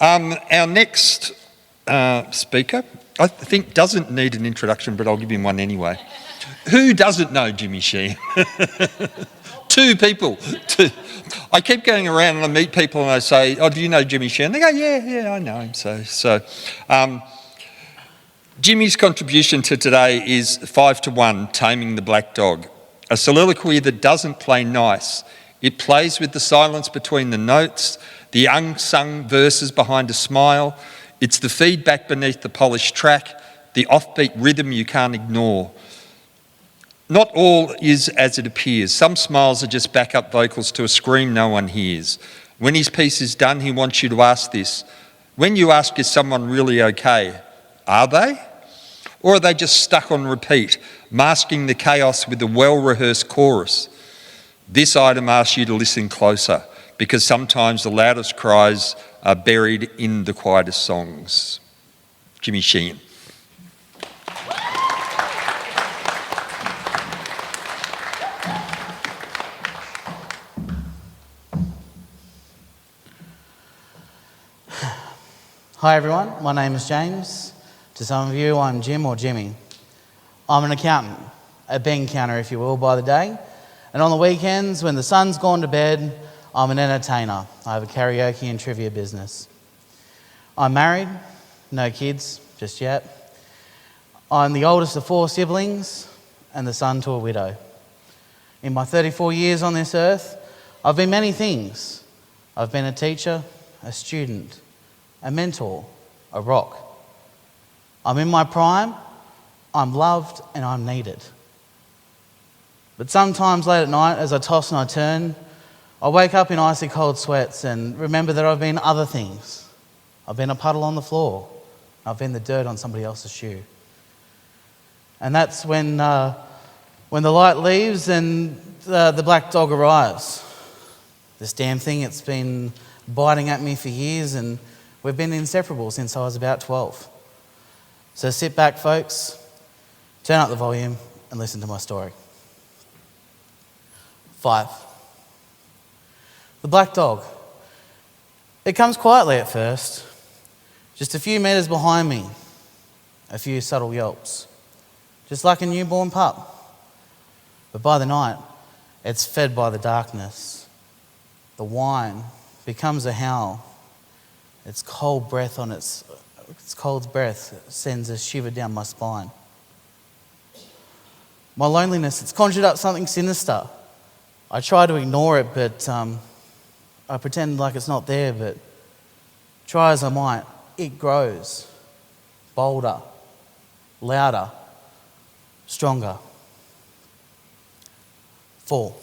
Our next speaker, I think, doesn't need an introduction, but I'll give him one anyway. Who doesn't know Jimmy Sheehan? Two people. I keep going around and I meet people and I say, "Oh, do you know Jimmy Sheehan?" They go, "Yeah, I know him." So Jimmy's contribution to today is 5-1, Taming the Black Dog, a soliloquy that doesn't play nice. It plays with the silence between the notes, the unsung verses behind a smile. It's the feedback beneath the polished track, the offbeat rhythm you can't ignore. Not all is as it appears. Some smiles are just backup vocals to a scream no one hears. When his piece is done, he wants you to ask this. When you ask, is someone really okay? Are they? Or are they just stuck on repeat, masking the chaos with a well-rehearsed chorus? This item asks you to listen closer, because sometimes the loudest cries are buried in the quietest songs. Jimmy Sheehan. Hi everyone, my name is James. To some of you, I'm Jim or Jimmy. I'm an accountant, a bean counter if you will, by the day. And on the weekends, when the sun's gone to bed, I'm an entertainer. I have a karaoke and trivia business. I'm married, no kids just yet. I'm the oldest of 4 siblings and the son to a widow. In my 34 years on this earth, I've been many things. I've been a teacher, a student, a mentor, a rock. I'm in my prime, I'm loved and I'm needed. But sometimes late at night, as I toss and I turn, I wake up in icy cold sweats and remember that I've been other things. I've been a puddle on the floor. I've been the dirt on somebody else's shoe. And that's when the light leaves and the black dog arrives. This damn thing, it's been biting at me for years and we've been inseparable since I was about 12. So sit back, folks, turn up the volume and listen to my story. 5. The black dog. It comes quietly at first, just a few metres behind me, a few subtle yelps, just like a newborn pup. But by the night, it's fed by the darkness. The whine becomes a howl. Its cold breath sends a shiver down my spine. My loneliness, it's conjured up something sinister. I try to ignore it, but I pretend like it's not there, but try as I might, it grows bolder, louder, stronger. 4.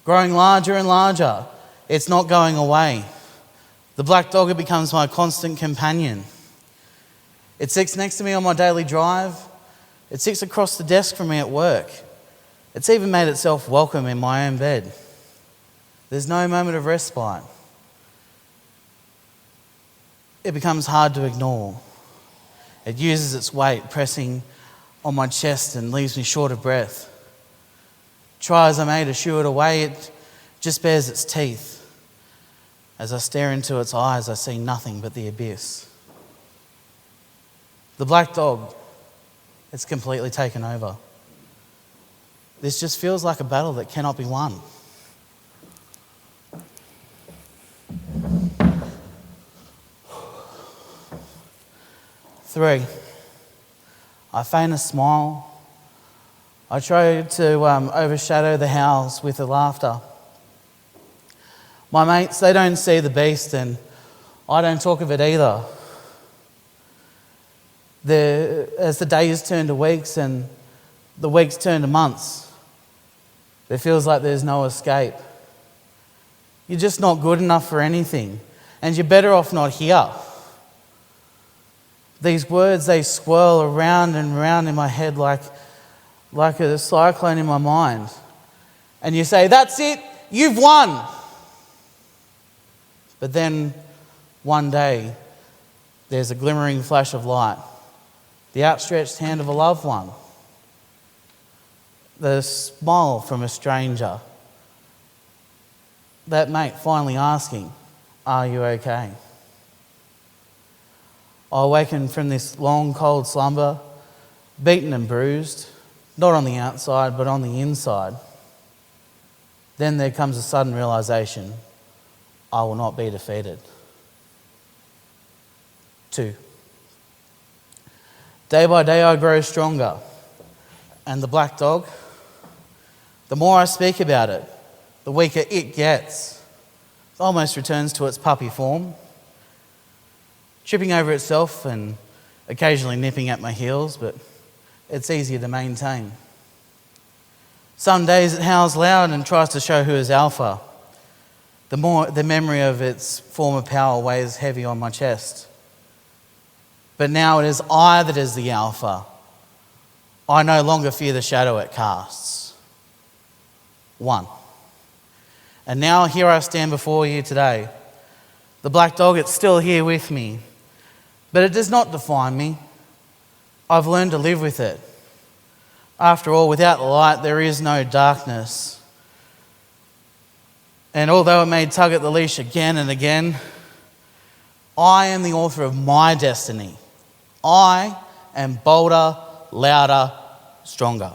Growing larger and larger, it's not going away. The black dog, it becomes my constant companion. It sits next to me on my daily drive. It sits across the desk from me at work. It's even made itself welcome in my own bed. There's no moment of respite. It becomes hard to ignore. It uses its weight, pressing on my chest and leaves me short of breath. Try as I may to shoo it away, it just bares its teeth. As I stare into its eyes, I see nothing but the abyss. The black dog, it's completely taken over. This just feels like a battle that cannot be won. 3. I feign a smile. I try to overshadow the howls with the laughter. My mates, they don't see the beast and I don't talk of it either. As the days turn to weeks and the weeks turn to months, it feels like there's no escape. You're just not good enough for anything and you're better off not here. These words, they swirl around and round in my head like a cyclone in my mind. And you say, that's it, you've won. But then one day, there's a glimmering flash of light, the outstretched hand of a loved one, the smile from a stranger, that mate finally asking, Are you okay? I awakened from this long, cold slumber, beaten and bruised, not on the outside, but on the inside. Then there comes a sudden realization, I will not be defeated. 2. Day by day I grow stronger, and the black dog, the more I speak about it, the weaker it gets. It almost returns to its puppy form, tripping over itself and occasionally nipping at my heels, but it's easier to maintain. Some days it howls loud and tries to show who is alpha. The memory of its former power weighs heavy on my chest. But now it is I that is the alpha. I no longer fear the shadow it casts. 1. And now here I stand before you today. The black dog, it's still here with me, but it does not define me. I've learned to live with it. After all, without the light, there is no darkness. And although it may tug at the leash again and again, I am the author of my destiny. I am bolder, louder, stronger.